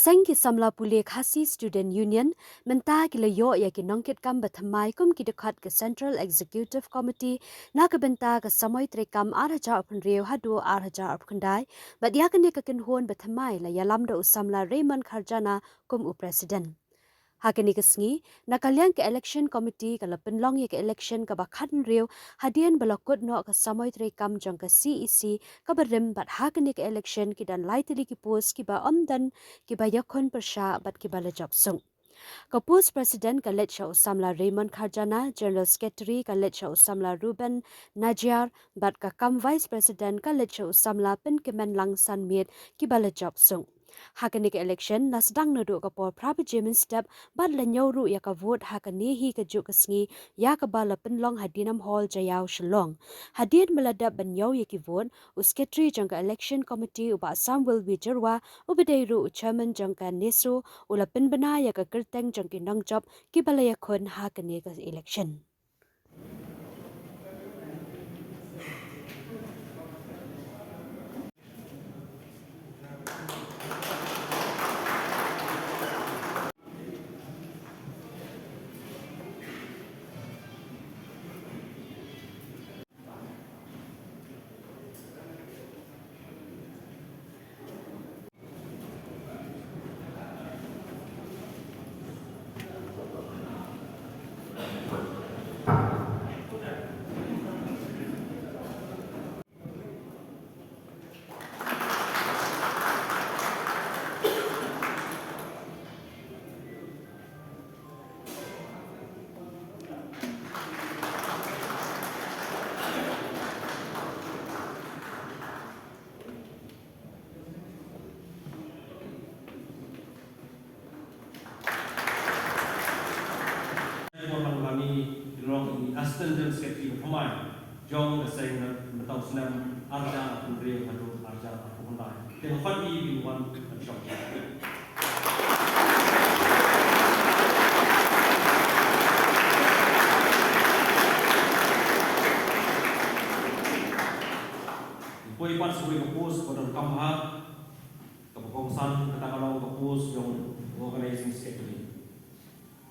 Asang ki samla pule khasi student union menta ki le yo ya ki Nongkitkam ba thymmai kum ki dekhat ke Central Executive Committee naka bynta ka Samoi trei arhaja upun reu hadu arhaja upkundai ba dia kan ka kin hon ba thymmai la yalam da usamla Raymond Kharjana kum president. Hakani kesngi nakalian ke election committee kala penlong ye ke election ka bakhan reu hadian balakut no ka Samoi trei jong ka CEC ka berim bat hakani ke election ki dan laitili ki post ki ba omdan ki ba yakon persha bat ki ba lejap sung. Ka post president ka let sha usamla Raymond Kharjana, general secretary ka let sha usamla Ruben Najar bat ka kam vice president ka let sha usamla pen kemen langsan miet ki ba lejap sung. Hakani ke election nasdang nadu ka por prabi jemin step bat la nyoru ya ka vote hakani hi ka juk sngi ya ka bala penlong hadinam hall jayaw shlong hadin meladap banyaw ya ki vote secretary jangka election committee uba Samuel Wijerwa ubedairu chairman jangka neso ula penbana ya ka kerteng jangki nangjob ki bala ya khon hakani ka election. Assistant Secretary Thymmai, Jong the saying that Matau Slam, Arja, and Ray, Arja, Hundai. They will find me in one shot. Poi pas suwe kapus pada kamha, kapungsan katakanlah kapus yang organizing secretary.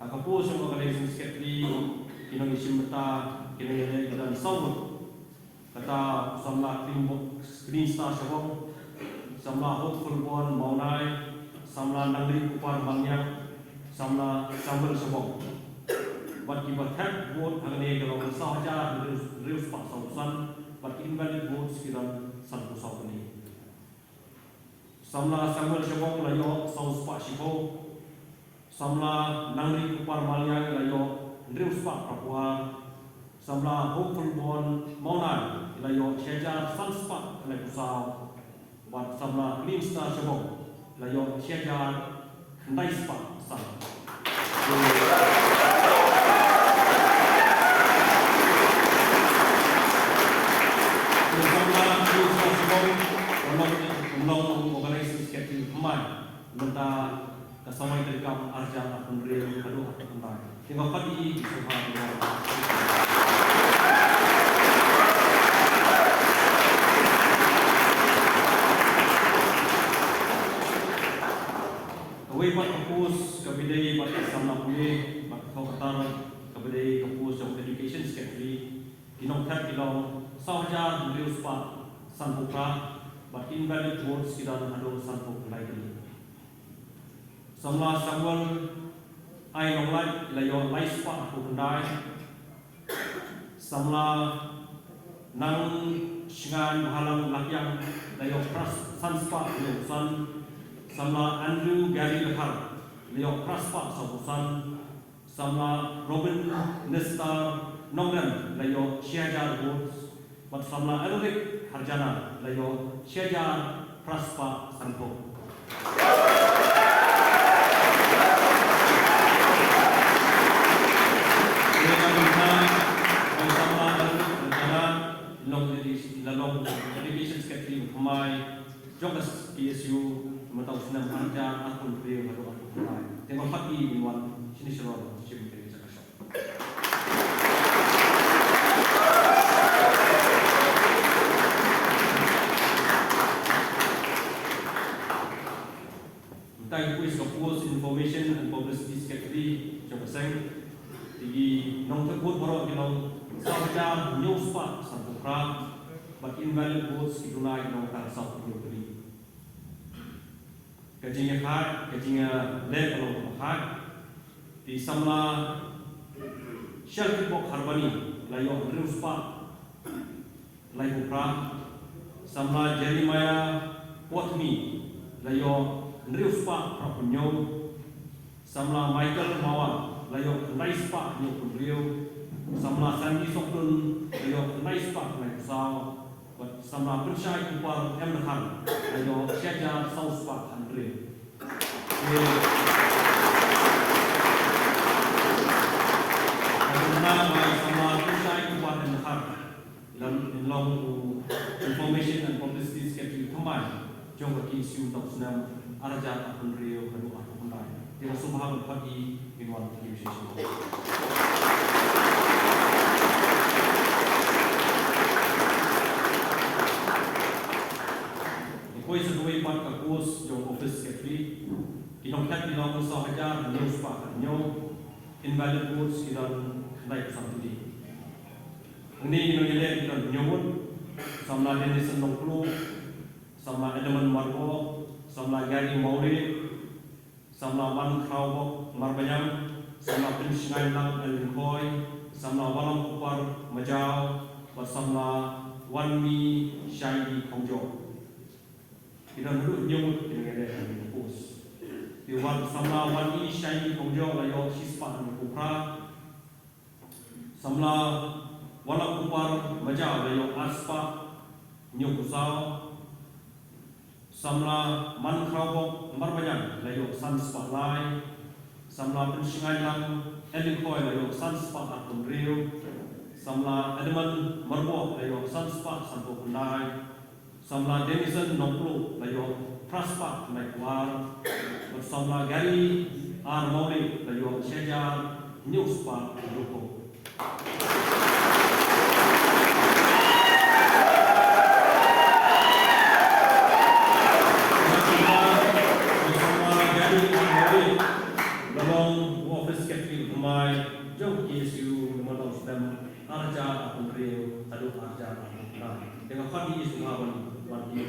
Kapus yang organizing secretary kinang isim mata kinang dan sawut kata samla green star syabong samla hopeful bon maunai samla nangri kupar banyak samla sambal syabong bat kibat hak vote hangane kalau sahaja reus pak sausan bat invalid votes kiran san pusau ni samla sambal syabong layo saus pak sipo samla nangri kupar banyak layo Reus Pak Papua, samla hopeful bon maunai, ilayo cheja sunspak ilay pusau, bat samla clean star syabong, ilayo cheja nice pak san. Samla clean star syabong, unong organizing secretary Thymmai, bynta Samoi Nongkitkam Arja akun real kadu akun bai. Terima kasih semua. Kawai pat kapus kabidai pat samna pule pat kawatar kabidai kapus yang education secretary kinong thak kilong sahaja reus pat sanpukra pat invalid votes kidan ado sanpuk lagi. Samla Samuel ai nong lai layo lai spa aku hendai samla nang shingan halang lakyang layo pras san spa layo san samla Andrew Gary Lahar layo pras spa sabusan samla Robin Nesta Nongran layo Syajar Woods bat samla Eric Harjana layo Syajar pras spa sanpo. Education Secretary Samoi, Jogas KSU, Matau Senam Arja, akun Trei, atau akun Thymmai. Terima kasih buat sini seluruh tim dari Jakarta. Entah itu shajar new spot satu kram but invalid votes itu naik nongkar satu kali. Kajinya hard, kajinya leh kalau hard di samla shelter box harbani layo new spot layo kram samla Jeremiah Potmi layo new spot prapunyo samla Michael Mawa layo nice spot nyo punrio samla Sandy Sokun layo nice spot layo sao samla pensyai kupar Emrahan layo syajar south spot Andre samla pensyai kupar Emrahan in long information and publicity schedule thymmai jong KSU tak senang arja akun rio hadu akun lain. Terima kasih pagi minuan television. Koi sesuai pan kakus jong office secretary kinong kat kinong usaha hajar news pak nyo invalid votes kinong naik satu di. Ini kinong yelek kinong nyomot samla Denison Nongklu samla Edaman Margo samla Gary Mauri samla Wan Kraubok Marbanyam samla Prince Lang Elkoi samla Walang Kupar Majau samla Wan Mi Shai Kongjo. Kita dulu nyomot dengan ada di pos. Di wan samla Wan Mi Shai Kongjo layo sispa dan kupra samla Walang Kupar Majau layo aspa nyokusau samla Man Kraubok Marbanyam layo Sunspa Lai samla Pensingai Lang Elkoi layo Sunspa Akun Rio samla Edaman Marbo layo Sunspa Santo Kundai samla Denison Nongklu layo Praspa Nakwar samla Gary R. Mauri layo Syajar Newspa Loko. Dalam office secretary thymmai jong KSU menolong sedang arja akun rio aduk arja akun dengan khadi isu ngawan wan di